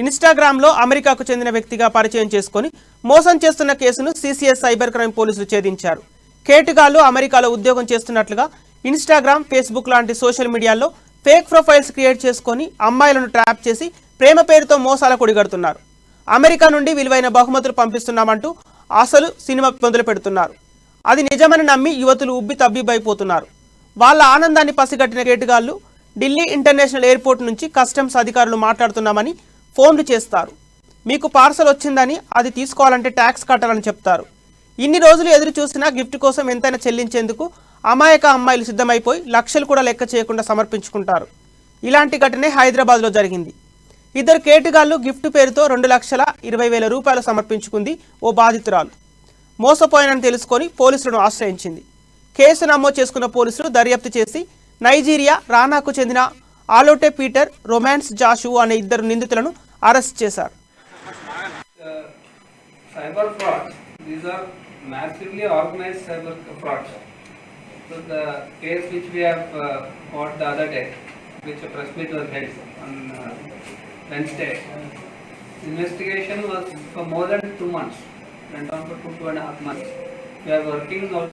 ఇన్స్టాగ్రామ్లో అమెరికాకు చెందిన వ్యక్తిగా పరిచయం చేసుకుని మోసం చేస్తున్న కేసును సిసిఎస్ సైబర్ క్రైమ్ పోలీసులు ఛేదించారు. కేటుగాళ్లు అమెరికాలో ఉద్యోగం చేస్తున్నట్లుగా ఇన్స్టాగ్రామ్, ఫేస్బుక్ లాంటి సోషల్ మీడియాలో ఫేక్ ప్రొఫైల్స్ క్రియేట్ చేసుకుని అమ్మాయిలను ట్రాప్ చేసి ప్రేమ పేరుతో మోసాల కొడిగడుతున్నారు. అమెరికా నుండి విలువైన బహుమతులు పంపిస్తున్నామంటూ అసలు సినిమా మొదలు పెడుతున్నారు. అది నిజమని నమ్మి యువతులు ఉబ్బి తబ్బిబ్బైపోతున్నారు. వాళ్ళ ఆనందాన్ని పసిగట్టిన కేటుగాళ్లు ఢిల్లీ ఇంటర్నేషనల్ ఎయిర్పోర్ట్ నుంచి కస్టమ్స్ అధికారులు మాట్లాడుతున్నామని ఫోన్లు చేస్తారు. మీకు పార్సల్ వచ్చిందని, అది తీసుకోవాలంటే ట్యాక్స్ కట్టాలని చెప్తారు. ఇన్ని రోజులు ఎదురు చూసినా గిఫ్ట్ కోసం ఎంతైనా చెల్లించేందుకు అమాయక అమ్మాయిలు సిద్ధమైపోయి లక్షలు కూడా లెక్క చేయకుండా సమర్పించుకుంటారు. ఇలాంటి ఘటనే హైదరాబాద్లో జరిగింది. ఇద్దరు కేటుగాళ్లు గిఫ్ట్ పేరుతో 2,20,000 రూపాయలు సమర్పించుకుంది ఓ బాధితురాలు. మోసపోయానని తెలుసుకొని పోలీసులను ఆశ్రయించింది. కేసు నమోదు చేసుకున్న పోలీసులు దర్యాప్తు చేసి నైజీరియా రానాకు చెందిన ఆలోటే పీటర్, రొమాన్స్ జాషు అనే ఇద్దరు నిందితులను అరెస్ట్ చేశారు. Cyber frauds. These are massively organized cyber frauds. So the case which we have got the other day, which a press meet was held on Wednesday, investigation was for more than 2 months, went on for 2.5 months. We are working out.